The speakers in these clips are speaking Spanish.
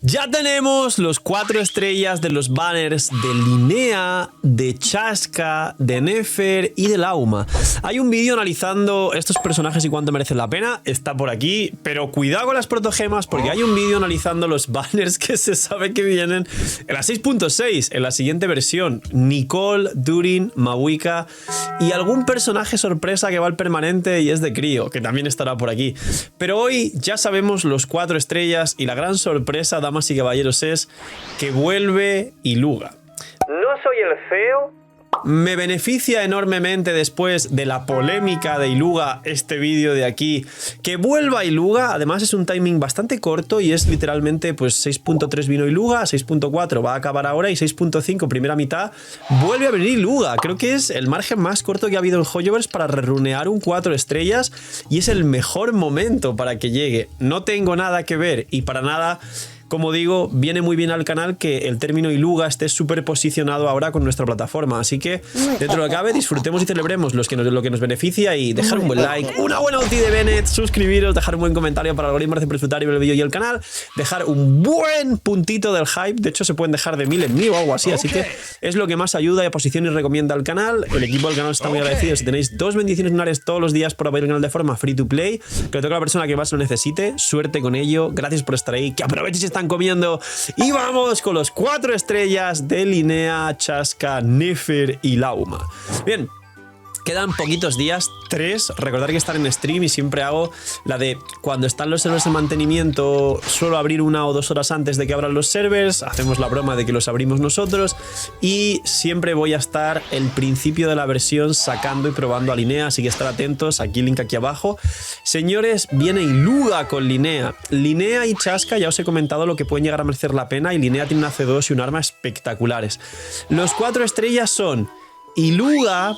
Ya tenemos los 4 estrellas de los banners de Linea, de Chasca, de Nefer y de Lauma. Hay un vídeo analizando estos personajes y cuánto merecen la pena, está por aquí, pero cuidado con las protogemas porque hay un vídeo analizando los banners que se sabe que vienen en la 6.6, en la siguiente versión. Nicole, Durin, Mawika y algún personaje sorpresa que va al permanente y es de Crío, que también estará por aquí. Pero hoy ya sabemos los 4 estrellas y la gran sorpresa, damas y caballeros, es que vuelve Iluga. No soy el CEO. Me beneficia enormemente después de la polémica de Iluga este vídeo de aquí que vuelva Iluga. Además es un timing bastante corto y es literalmente pues 6.3 vino Iluga, 6.4 va a acabar ahora y 6.5 primera mitad vuelve a venir Iluga. Creo que es el margen más corto que ha habido en Hoyoverse para rerunear un 4 estrellas y es el mejor momento para que llegue. No tengo nada que ver y para nada... Como digo, viene muy bien al canal que el término Iluga esté súper posicionado ahora con nuestra plataforma. Así que, dentro de lo que cabe, disfrutemos y celebremos lo que nos beneficia y dejar un buen like, una buena ulti de Bennett, suscribiros, dejar un buen comentario para el algoritmo de disfrutar y ver el vídeo y el canal, dejar un buen puntito del hype. De hecho, se pueden dejar de 1000 en 1000 o algo así. Así que es lo que más ayuda y posiciona y recomienda al canal. El equipo del canal está muy agradecido. Si tenéis 2 bendiciones lunares todos los días por apoyar el canal de forma free to play, que le toque a la persona que más lo necesite. Suerte con ello. Gracias por estar ahí. Que aproveches y están comiendo y vamos con los 4 estrellas de Linea, Chasca, Nefer y Lauma. Bien, quedan poquitos días, 3. Recordad que estar en stream y siempre hago la de cuando están los servers en mantenimiento, suelo abrir 1 o 2 horas antes de que abran los servers, hacemos la broma de que los abrimos nosotros y siempre voy a estar el principio de la versión sacando y probando a Linea, así que estar atentos, aquí link aquí abajo. Señores, viene Iluga con Linea. Linea y Chasca ya os he comentado lo que pueden llegar a merecer la pena y Linea tiene una C2 y un arma espectaculares. Los 4 estrellas son Iluga,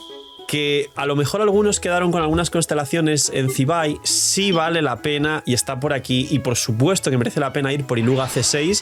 que a lo mejor algunos quedaron con algunas constelaciones en Zibai, sí vale la pena y está por aquí y por supuesto que merece la pena ir por Iluga C6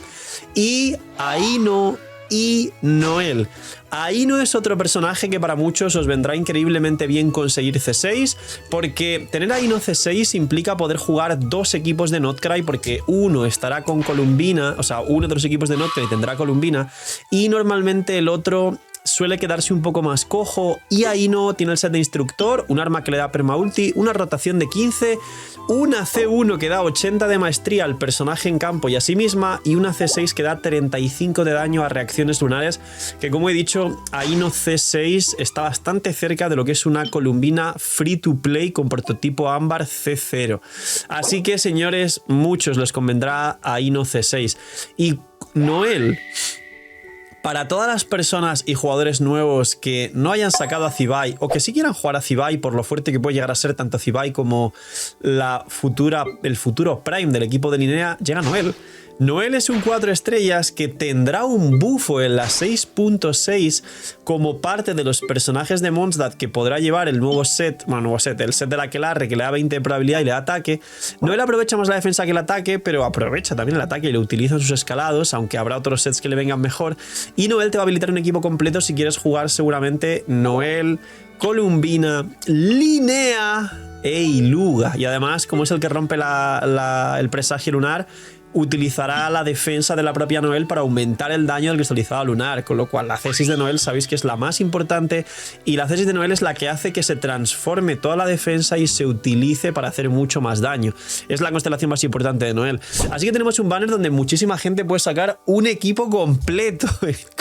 y Aino y Noel. Aino es otro personaje que para muchos os vendrá increíblemente bien conseguir C6 porque tener a Aino C6 implica poder jugar 2 equipos de Notcry porque uno estará con Columbina, o sea, uno de los equipos de Notcry tendrá Columbina y normalmente el otro suele quedarse un poco más cojo y Aino tiene el set de instructor, un arma que le da permaulti, una rotación de 15, una C1 que da 80 de maestría al personaje en campo y a sí misma y una C6 que da 35 de daño a reacciones lunares, que como he dicho, Aino C6 está bastante cerca de lo que es una Columbina free to play con prototipo ámbar C0. Así que señores, muchos les convendrá Aino C6. Y Noel, para todas las personas y jugadores nuevos que no hayan sacado a Zibai o que sí quieran jugar a Zibai por lo fuerte que puede llegar a ser tanto Zibai como el futuro Prime del equipo de Linea, llega Noel. Noel es un 4 estrellas que tendrá un bufo en la 6.6 como parte de los personajes de Mondstadt que podrá llevar el nuevo set, el set de la Aquelarre que le da 20 de probabilidad y le da ataque. Noel aprovecha más la defensa que el ataque, pero aprovecha también el ataque y lo utiliza en sus escalados, aunque habrá otros sets que le vengan mejor. Y Noel te va a habilitar un equipo completo si quieres jugar seguramente Noel, Columbina, Linea e Iluga. Y además, como es el que rompe el presagio lunar, utilizará la defensa de la propia Noel para aumentar el daño del cristalizado lunar, con lo cual la C6 de Noel sabéis que es la más importante y la C6 de Noel es la que hace que se transforme toda la defensa y se utilice para hacer mucho más daño. Es la constelación más importante de Noel. Así que tenemos un banner donde muchísima gente puede sacar un equipo completo,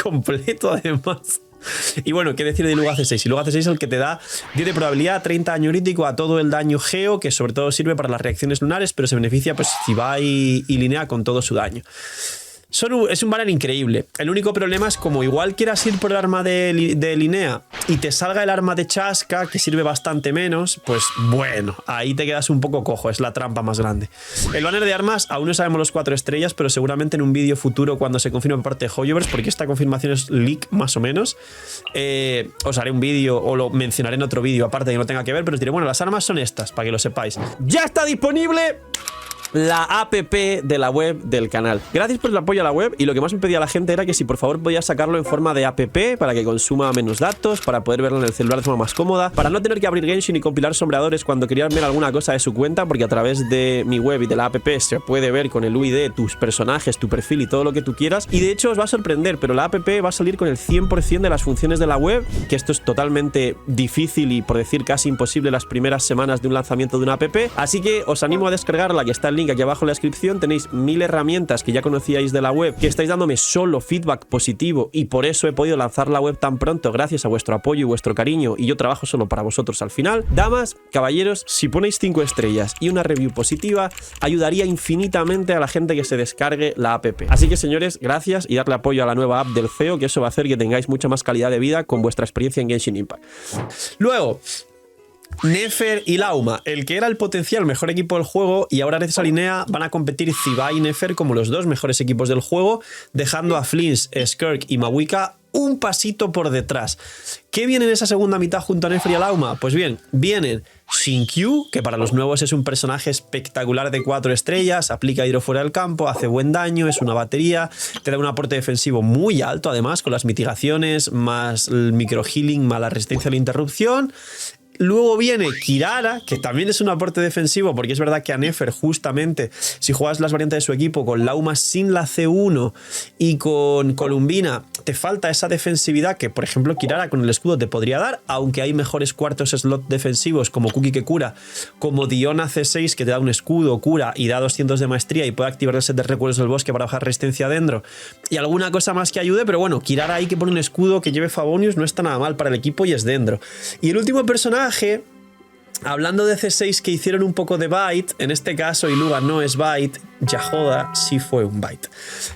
completo además. Y bueno, ¿qué decir de Iluga C6? Iluga C6 es el que te da 10 de probabilidad, 30 daño crítico a todo el daño geo, que sobre todo sirve para las reacciones lunares, pero se beneficia pues Zibai y Linea con todo su daño. Es un banner increíble. El único problema es como igual quieras ir por el arma de Linea y te salga el arma de Chasca, que sirve bastante menos, pues bueno, ahí te quedas un poco cojo, es la trampa más grande. El banner de armas, aún no sabemos los 4 estrellas, pero seguramente en un vídeo futuro cuando se confirme por parte de Hoyoverse, porque esta confirmación es leak más o menos, os haré un vídeo o lo mencionaré en otro vídeo aparte que no tenga que ver, pero os diré, bueno, las armas son estas, para que lo sepáis. ¡Ya está disponible! la app de la web del canal. Gracias por el apoyo a la web, y lo que más me pedía la gente era que si por favor podía sacarlo en forma de app para que consuma menos datos, para poder verlo en el celular de forma más cómoda, para no tener que abrir Genshin y compilar sombreadores cuando querían ver alguna cosa de su cuenta, porque a través de mi web y de la app se puede ver con el UID tus personajes, tu perfil y todo lo que tú quieras. Y de hecho os va a sorprender, pero la app va a salir con el 100% de las funciones de la web, que esto es totalmente difícil y por decir casi imposible las primeras semanas de un lanzamiento de una app. Así que os animo a descargarla, que está el link aquí abajo en la descripción. Tenéis 1000 herramientas que ya conocíais de la web, que estáis dándome solo feedback positivo, y por eso he podido lanzar la web tan pronto, gracias a vuestro apoyo y vuestro cariño, y yo trabajo solo para vosotros al final. Damas, caballeros, si ponéis 5 estrellas y una review positiva, ayudaría infinitamente a la gente que se descargue la app. Así que señores, gracias, y darle apoyo a la nueva app del CEO, que eso va a hacer que tengáis mucha más calidad de vida con vuestra experiencia en Genshin Impact. Luego, Nefer y Lauma, el que era el potencial mejor equipo del juego, y ahora gracias a Linea van a competir Zibai y Nefer como los dos mejores equipos del juego, dejando a Flins, Skirk y Mawika un pasito por detrás. ¿Qué viene en esa segunda mitad junto a Nefer y a Lauma? Pues bien, vienen Xingqiu, que para los nuevos es un personaje espectacular de 4 estrellas, aplica hidro fuera del campo, hace buen daño, es una batería, te da un aporte defensivo muy alto además, con las mitigaciones, más el micro healing, más la resistencia a la interrupción. Luego viene Kirara, que también es un aporte defensivo, porque es verdad que a Nefer, justamente, si juegas las variantes de su equipo con Lauma sin la C1 y con Columbina, te falta esa defensividad que, por ejemplo, Kirara con el escudo te podría dar, aunque hay mejores cuartos slot defensivos como Kuki que cura, como Diona C6 que te da un escudo, cura y da 200 de maestría y puede activar el set de recuerdos del bosque para bajar resistencia dentro, y alguna cosa más que ayude, pero bueno, Kirara ahí que pone un escudo que lleve Favonius no está nada mal para el equipo y es dentro. Y el último personaje, hablando de C6 que hicieron un poco de bait, en este caso Iluga no es bait, Yahoda sí fue un bait.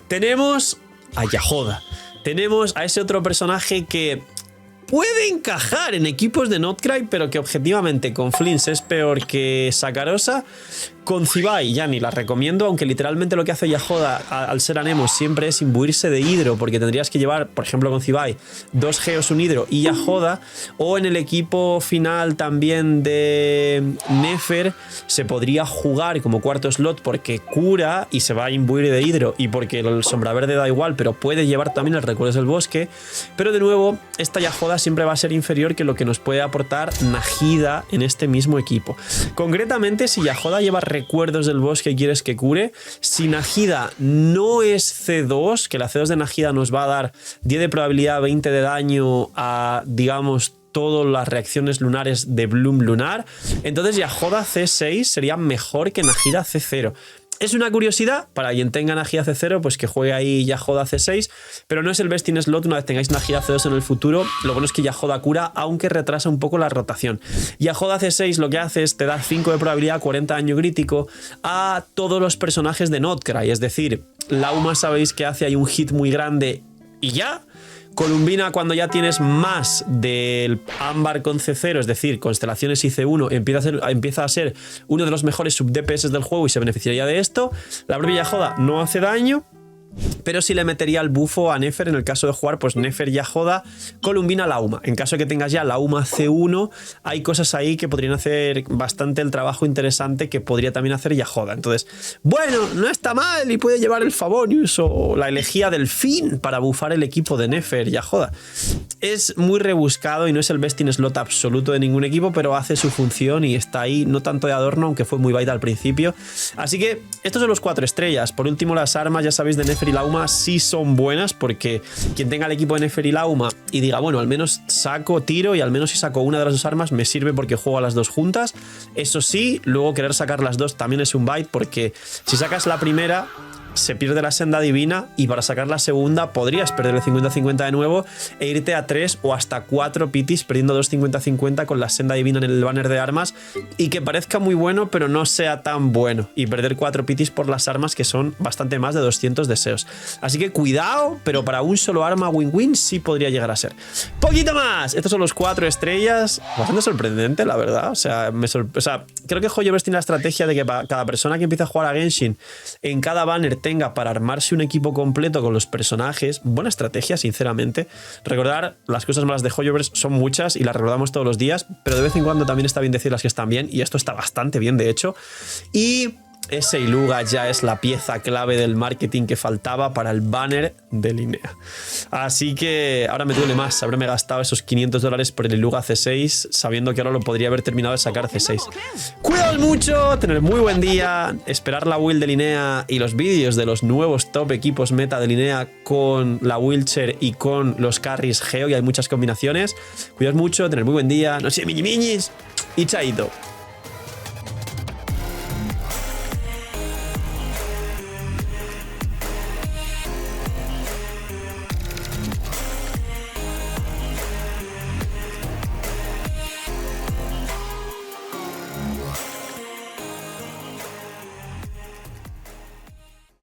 Tenemos a Yahoda, tenemos a ese otro personaje que puede encajar en equipos de Notcry, pero que objetivamente con Flins es peor que Sakarosa. Con Zibai ya ni la recomiendo, aunque literalmente lo que hace Yahoda al ser Anemo siempre es imbuirse de hidro, porque tendrías que llevar, por ejemplo con Zibai, 2 geos, un hidro y Yahoda, o en el equipo final también de Nefer se podría jugar como cuarto slot porque cura y se va a imbuir de hidro, y porque el sombra verde da igual, pero puede llevar también el recuerdos del bosque. Pero de nuevo, esta Yahoda siempre va a ser inferior que lo que nos puede aportar Najida en este mismo equipo. Concretamente, si Yahoda lleva recuerdos del bosque y quieres que cure, si Najida no es C2, que la C2 de Najida nos va a dar 10 de probabilidad, 20 de daño a, digamos, todas las reacciones lunares de Bloom lunar, entonces Yahoda C6 sería mejor que Najida C0. Es una curiosidad, para quien tenga Najida C0, pues que juegue ahí Yahoda C6, pero no es el best in slot una vez tengáis Najida C2 en el futuro. Lo bueno es que Yahoda cura, aunque retrasa un poco la rotación. Yahoda C6 lo que hace es te da 5 de probabilidad, 40 daño crítico a todos los personajes de Notcry, es decir, Lauma sabéis que hace ahí un hit muy grande y ya. Columbina, cuando ya tienes más del ámbar con C0, es decir, constelaciones y C1, empieza a ser uno de los mejores sub-DPS del juego y se beneficiaría de esto. La propia Yahoda no hace daño, pero sí le metería el bufo a Nefer en el caso de jugar pues Nefer, Yahoda, Columbina, Lauma. En caso de que tengas ya Lauma C1, hay cosas ahí que podrían hacer bastante el trabajo interesante que podría también hacer Yahoda. Entonces, bueno, no está mal y puede llevar el Favonius o la elegía del fin para bufar el equipo de Nefer, Yahoda. Es muy rebuscado y no es el best in slot absoluto de ningún equipo, pero hace su función y está ahí, no tanto de adorno, aunque fue muy baita al principio. Así que estos son los 4 estrellas. Por último, las armas, ya sabéis, de Nefer y Lauma sí son buenas, porque quien tenga el equipo de Nefer y Lauma y diga, bueno, al menos saco tiro y al menos si saco una de las dos armas me sirve porque juego a las dos juntas. Eso sí, luego querer sacar las dos también es un bait, porque si sacas la primera se pierde la senda divina y para sacar la segunda podrías perder el 50-50 de nuevo e irte a 3 o hasta 4 pitis perdiendo 2 50-50 con la senda divina en el banner de armas y que parezca muy bueno pero no sea tan bueno y perder 4 pitis por las armas que son bastante más de 200 deseos. Así que cuidado, pero para un solo arma win-win sí podría llegar a ser. ¡Poquito más! Estos son los 4 estrellas. Bastante sorprendente, la verdad. O sea, creo que Hoyoverse tiene la estrategia de que para cada persona que empieza a jugar a Genshin en cada banner tenga para armarse un equipo completo con los personajes. Buena estrategia, sinceramente. Recordar, las cosas malas de Hoyoverse son muchas y las recordamos todos los días, pero de vez en cuando también está bien decir las que están bien, y esto está bastante bien, de hecho. Y ese Iluga ya es la pieza clave del marketing que faltaba para el banner de Linea. Así que ahora me duele más haberme gastado esos $500 por el Iluga C6, sabiendo que ahora lo podría haber terminado de sacar C6. Cuidaos mucho, tener muy buen día, esperar la build de Linea y los vídeos de los nuevos top equipos meta de Linea con la wheelchair y con los carries Geo, y hay muchas combinaciones. Cuidaos mucho, tener muy buen día, no sé, miñis y chaito.